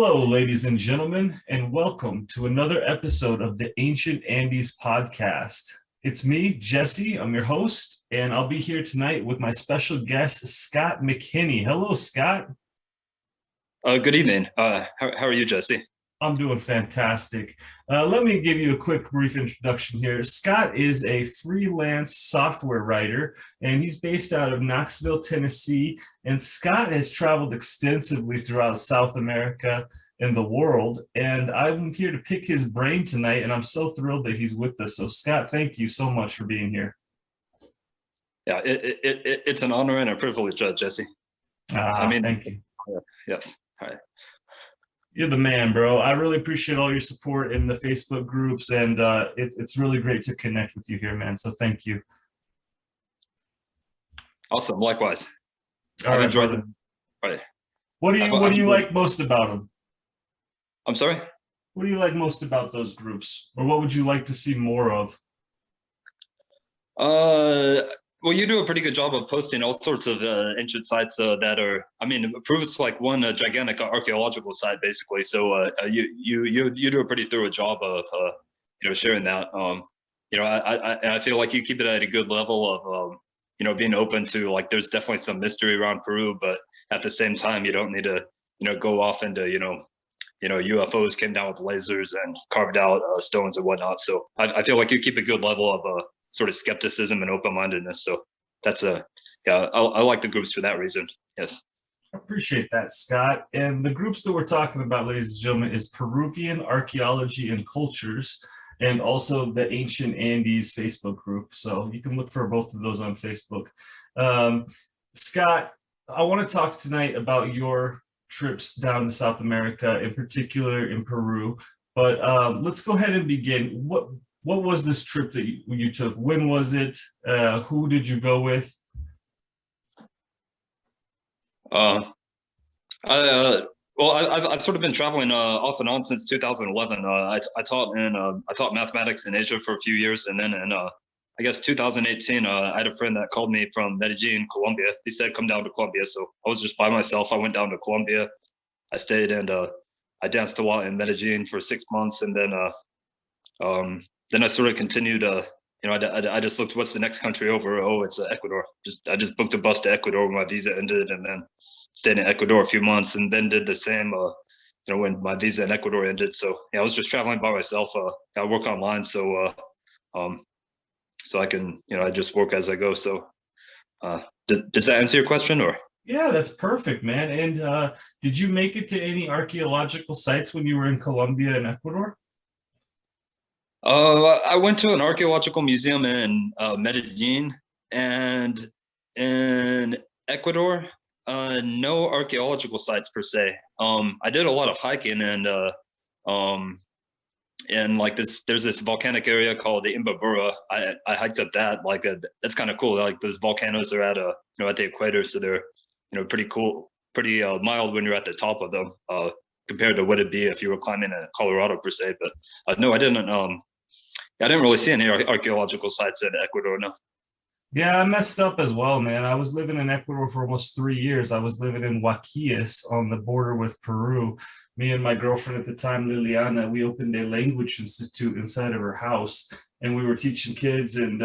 Hello, ladies and gentlemen, and welcome to another episode of the Ancient Andes podcast. It's me, Jesse. I'm your host, and I'll be here tonight with my special guest, Scott McKinney. Hello, Scott. Good evening. How are you, Jesse? I'm doing fantastic. Let me give you a quick, brief introduction here. Scott is a freelance software writer, and he's based out of Knoxville, Tennessee. And Scott has traveled extensively throughout South America and the world. And I'm here to pick his brain tonight, and I'm so thrilled that he's with us. So, Scott, thank you so much for being here. Yeah, it's an honor and a privilege, Jesse. Thank you. Yes. All right. You're the man, bro. I really appreciate all your support in the Facebook groups, and it's really great to connect with you here, man. So thank you. Awesome. Likewise. I've enjoyed them. All right. What do you like most about them? I'm sorry? What do you like most about those groups, or what would you like to see more of? Well, you do a pretty good job of posting all sorts of ancient sites that are. Peru's like one gigantic archaeological site, basically. So you do a pretty thorough job of sharing that. I feel like you keep it at a good level of being open to, like, there's definitely some mystery around Peru, but at the same time you don't need to go off into UFOs came down with lasers and carved out stones and whatnot. So I feel like you keep a good level of sort of skepticism and open-mindedness. So that's I like the groups for that reason. Yes. I appreciate that, Scott. And the groups that we're talking about, ladies and gentlemen, is Peruvian Archaeology and Cultures, and also the Ancient Andes Facebook group. So you can look for both of those on Facebook. Scott, I want to talk tonight about your trips down to South America, in particular in Peru. But let's go ahead and begin. What was this trip that you took? When was it? Who did you go with? I've sort of been traveling off and on since 2011. I taught mathematics in Asia for a few years, and then in I guess 2018, I had a friend that called me from Medellin, Colombia. He said, "Come down to Colombia." So I was just by myself. I went down to Colombia. I stayed, and I danced a while in Medellin for 6 months, and then I sort of continued. I just looked, what's the next country over? Oh, it's Ecuador. I just booked a bus to Ecuador when my visa ended, and then stayed in Ecuador a few months, and then did the same. When my visa in Ecuador ended. So I was just traveling by myself. I work online, so I can I just work as I go. So does that answer your question, or? Yeah, that's perfect, man. And did you make it to any archaeological sites when you were in Colombia and Ecuador? I went to an archaeological museum in Medellin, and in Ecuador, no archaeological sites per se. I did a lot of hiking, and like there's this volcanic area called the Imbabura. I hiked up that. That's kind of cool. Like, those volcanoes are at at the equator, so they're pretty cool, pretty mild when you're at the top of them, compared to what it'd be if you were climbing in Colorado per se. But no, I didn't really see any archaeological sites in Ecuador, no. Yeah, I messed up as well, man. I was living in Ecuador for almost 3 years. I was living in Huaquillas on the border with Peru. Me and my girlfriend at the time, Liliana, we opened a language institute inside of her house, and we were teaching kids and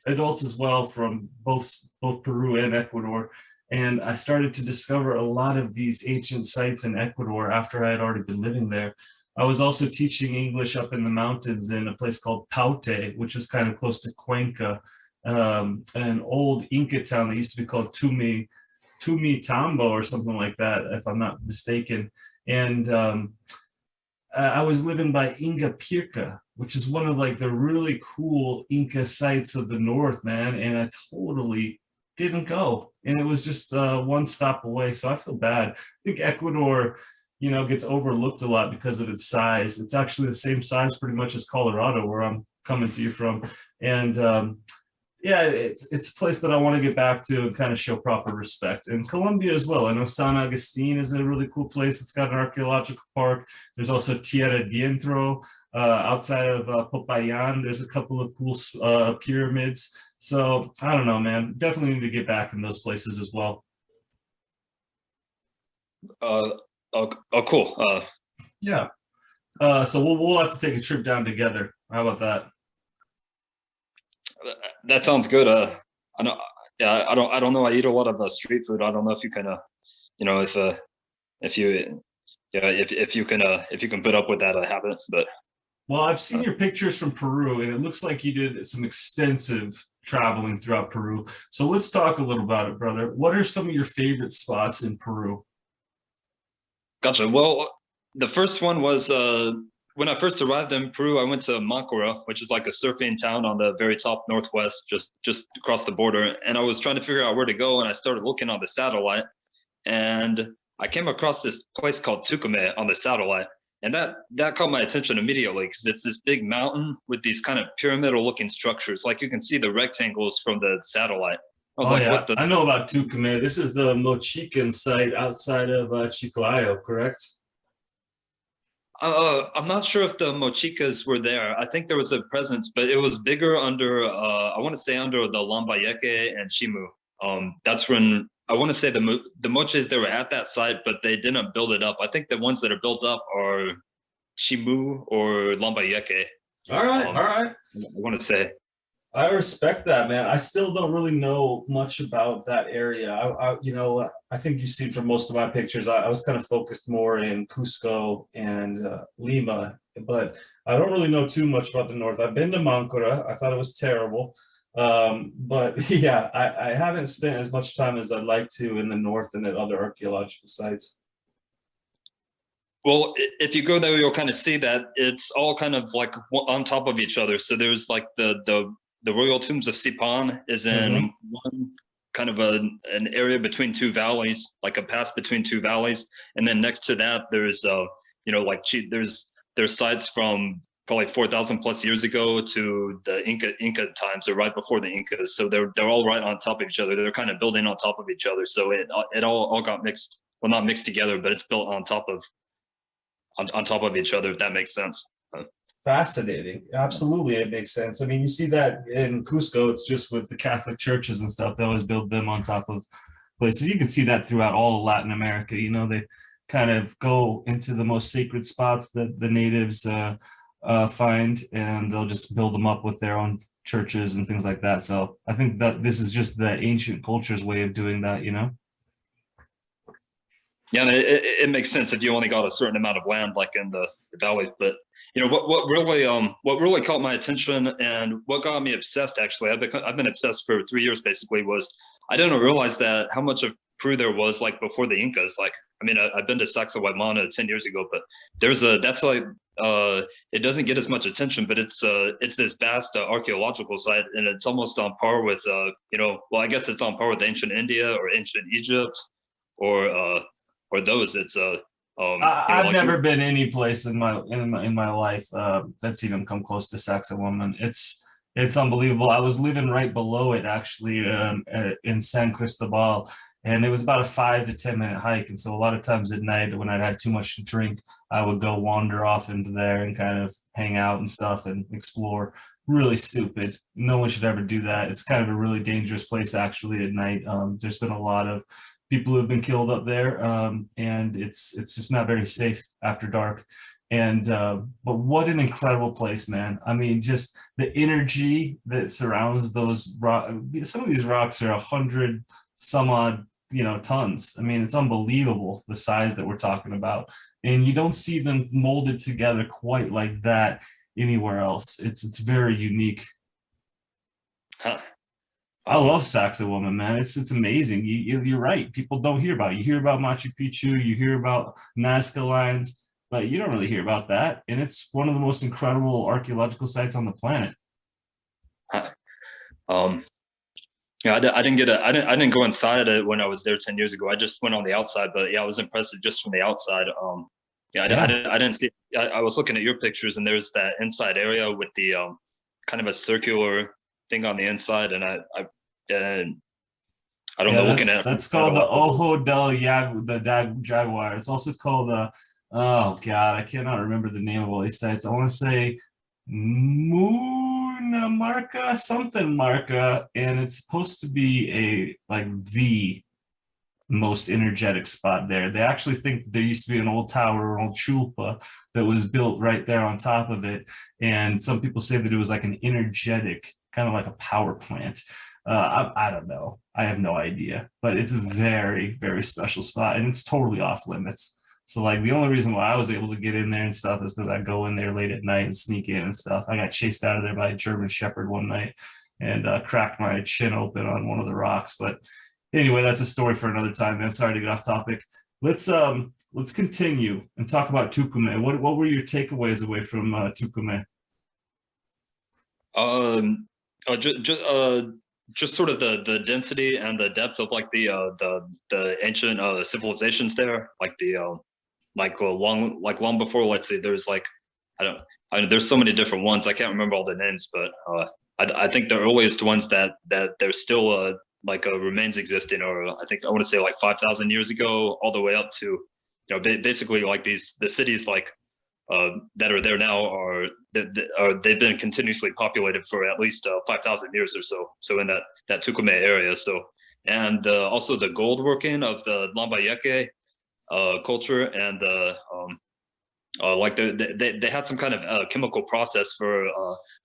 adults as well from both Peru and Ecuador. And I started to discover a lot of these ancient sites in Ecuador after I had already been living there. I was also teaching English up in the mountains in a place called Paute, which is kind of close to Cuenca, an old Inca town that used to be called Tumitambo or something like that, if I'm not mistaken. And I was living by Inga Pirca, which is one of, like, the really cool Inca sites of the north, man. And I totally didn't go. And it was just one stop away. So I feel bad. I think Ecuador gets overlooked a lot because of its size. It's actually the same size pretty much as Colorado, where I'm coming to you from. And yeah, it's a place that I want to get back to and kind of show proper respect. And Colombia as well. I know San Agustin is a really cool place. It's got an archaeological park. There's also Tierra Dientro outside of Popayan. There's a couple of cool pyramids. So I don't know, man. Definitely need to get back in those places as well. oh, cool. Yeah. So we'll have to take a trip down together. How about that? That sounds good. I know. Yeah, I don't know. I eat a lot of street food. I don't know if you can, you know, if you, yeah, if you can put up with that habit. But Well, I've seen uh, your pictures from Peru, and it looks like you did some extensive traveling throughout Peru. So let's talk a little about it, brother. What are some of your favorite spots in Peru? gotcha. Well, the first one was when I first arrived in Peru. I went to Mancora, which is like a surfing town on the very top northwest, just across the border. And I was trying to figure out where to go, and I started looking on the satellite, and I came across this place called Tucumán on the satellite, and that caught my attention immediately because it's this big mountain with these kind of pyramidal looking structures. Like you can see the rectangles from the satellite. I was Oh like, yeah, what the? I know about Tucumán. This is the Mochican site outside of Chiclayo, correct? I'm not sure if the Mochicas were there. I think there was a presence, but it was bigger under, I want to say under the Lambayeque and Chimu. That's when I want to say the Moches they were at that site, but they didn't build it up. I think the ones that are built up are Chimu or Lambayeque. All right, Um, all right. I want to say. I respect that, man. I still don't really know much about that area. I think you see from most of my pictures, I was kind of focused more in Cusco and Lima, but I don't really know too much about the north. I've been to Mancora. I thought it was terrible. But yeah, I haven't spent as much time as I'd like to in the north and at other archaeological sites. Well, if you go there, you'll kind of see that it's all kind of like on top of each other. So there's like the royal tombs of Sipan is Hmm. in one kind of an area between two valleys, like a pass between two valleys, and then next to that there's like there's sites from probably 4,000 plus years ago to the Inca times, or right before the Incas. So they're all right on top of each other. They're kind of building on top of each other. So it all got mixed. Well, not mixed together, but it's built on top of each other, if that makes sense. Fascinating. Absolutely, it makes sense. I mean, you see that in Cusco, it's just with the Catholic churches and stuff. They always build them on top of places. You can see that throughout all of Latin America. They kind of go into the most sacred spots that the natives find, and they'll just build them up with their own churches and things like that. So I think that this is just the ancient culture's way of doing that. Yeah, and it makes sense if you only got a certain amount of land, like in the valleys. But what really caught my attention and what got me obsessed, actually, I've been obsessed for 3 years basically, was I didn't realize that how much of Peru there was like before the Incas. Like, I mean, I've been to Sacsayhuamana 10 years ago, but that's like it doesn't get as much attention, but it's this vast archaeological site, and it's almost on par with well, I guess it's on par with ancient India or ancient Egypt, or those. It's I've like never been any place in my life that's even come close to Sacsayhuaman. It's unbelievable. I was living right below it actually in San Cristobal, and it was about a 5 to 10 minute hike. And so a lot of times at night when I'd had too much to drink, I would go wander off into there and kind of hang out and stuff and explore. Really stupid. No one should ever do that. It's kind of a really dangerous place actually at night. There's been a lot of people who have been killed up there, and it's just not very safe after dark. And but what an incredible place, man! I mean, just the energy that surrounds those rock. Some of these rocks are 100 some odd tons. I mean, it's unbelievable the size that we're talking about, and you don't see them molded together quite like that anywhere else. It's very unique. huh, I um, love Sacsayhuaman, man. It's amazing. You're right. People don't hear about it. You hear about Machu Picchu, you hear about Nazca lines, but you don't really hear about that. And it's one of the most incredible archaeological sites on the planet. huh, um, yeah, I didn't get I didn't go inside it when I was there 10 years ago. I just went on the outside, but yeah, I was impressed just from the outside. Yeah, Yeah. I didn't see. I was looking at your pictures, and there's that inside area with the kind of a circular thing on the inside, and I don't Yeah, know, looking that's at it from that's the called the satellite, it looks. Ojo del Jaguar. It's also called oh God, I cannot remember the name of all these sites. I want to say Muna Marca, something Marca, and it's supposed to be a like V. most energetic spot there. They actually think that there used to be an old tower, an old chulpa that was built right there on top of it. And some people say that it was like an energetic, kind of like a power plant. I don't know. I have no idea, but it's a very, very special spot and it's totally off limits. So like the only reason why I was able to get in there and stuff is because I go in there late at night and sneak in and stuff. I got chased out of there by a German Shepherd one night and cracked my chin open on one of the rocks. But anyway, that's a story for another time, man. Sorry to get off topic. Let's continue and talk about Tucumán. What were your takeaways away from Tucumán? Just sort of the density and the depth of like the ancient civilizations there, like long before, let's say there's like I there's so many different ones. I can't remember all the names, but I think the earliest ones that there's still remains existing, or I think I want to say like 5,000 years ago, all the way up to basically like the cities like that are there now are they've been continuously populated for at least 5,000 years or so. So in that Tucumán area. So and also the gold working of the Lambayeque culture and like they had some kind of chemical process for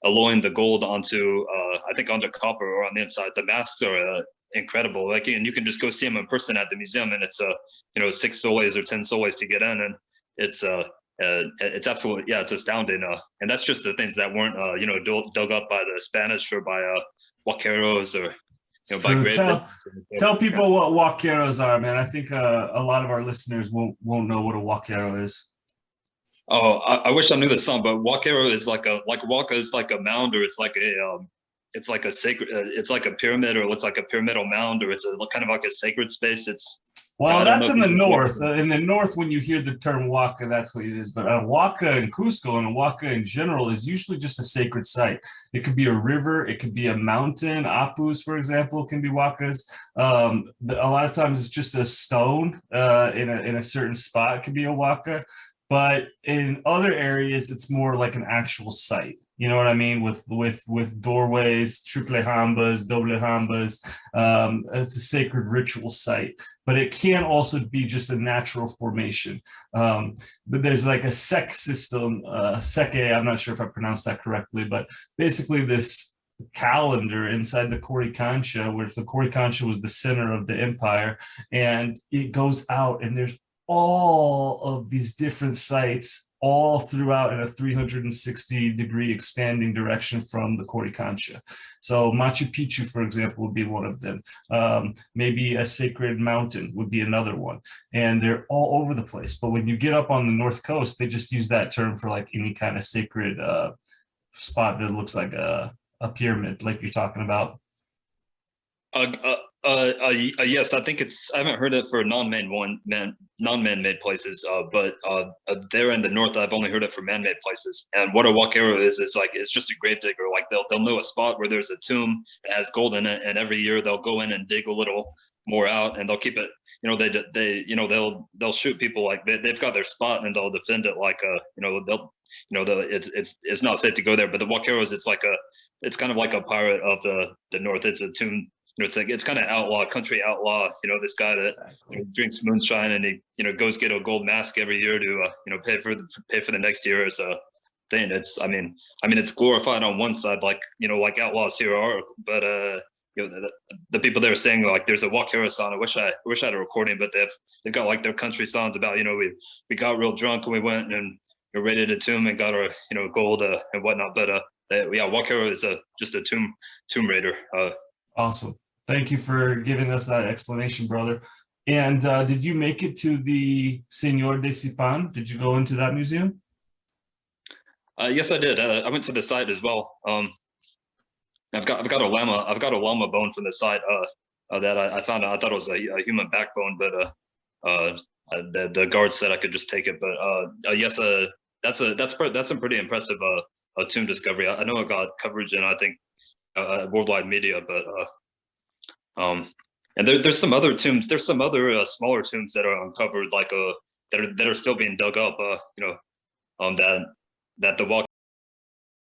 alloying the gold onto I think onto copper or on the inside. The masks are incredible. Like, and you can just go see them in person at the museum, and it's 6 soles or 10 soles to get in, and it's absolutely, yeah, it's astounding. And that's just the things that weren't dug up by the Spanish or by huaqueros or by great. Tell people what huaqueros are, man. I think a lot of our listeners won't know what a huaquero is. Oh, I wish I knew the song, but huaquero is like huaca is like a mound, or it's like a sacred, it's like a pyramid, or it's like a pyramidal mound, or it's a kind of like a sacred space. Well, that's in the north. In the north, when you hear the term Huaca, that's what it is. But a Huaca in Cusco and a Huaca in general is usually just a sacred site. It could be a river. It could be a mountain. Apus, for example, can be Huacas. A lot of times it's just a stone in a certain spot. It could be a Huaca. But in other areas, it's more like an actual site. You know what I mean? With doorways, triple jambas, doble jambas. It's a sacred ritual site, but it can also be just a natural formation. But there's like a sec system, seke, I'm not sure if I pronounced that correctly, but basically this calendar inside the Coricancha, where the Coricancha was the center of the empire, and it goes out and there's all of these different sites all throughout in a 360-degree expanding direction from the Coricancha. So Machu Picchu, for example, would be one of them. Maybe a sacred mountain would be another one. And they're all over the place. But when you get up on the North Coast, they just use that term for like any kind of sacred spot that looks like a pyramid, like you're talking about. Yes, I think I haven't heard it for non-man-made places, but there in the north, I've only heard it for man-made places. And what a huaquero is like, it's just a grave digger. Like they'll know a spot where there's a tomb that has gold in it, and every year they'll go in and dig a little more out, and they'll keep it. They'll shoot people, like they've got their spot, and they'll defend it like it's not safe to go there. But the huaqueros, it's kind of like a pirate of the north. It's a tomb. It's kind of outlaw, country outlaw. This guy that drinks moonshine, and he goes get a gold mask every year to pay for the next year's thing. It's glorified on one side, like outlaws here are, but the people there are saying like there's a huaquero song. I wish I had a recording, but they've got like their country songs about we got real drunk and we went and raided a tomb and got our gold and whatnot. But huaquero is just a tomb raider. Awesome. Thank you for giving us that explanation, brother. And did you make it to the Señor de Sipan? Did you go into that museum? Yes, I did. I went to the site as well. I've got a llama bone from the site that I found. I thought it was a human backbone, but the guard said I could just take it. But yes, that's a pretty impressive tomb discovery. I know it got coverage in, I think, worldwide media, but and there's some other tombs. There's some other smaller tombs that are uncovered, like that are still being dug up. That the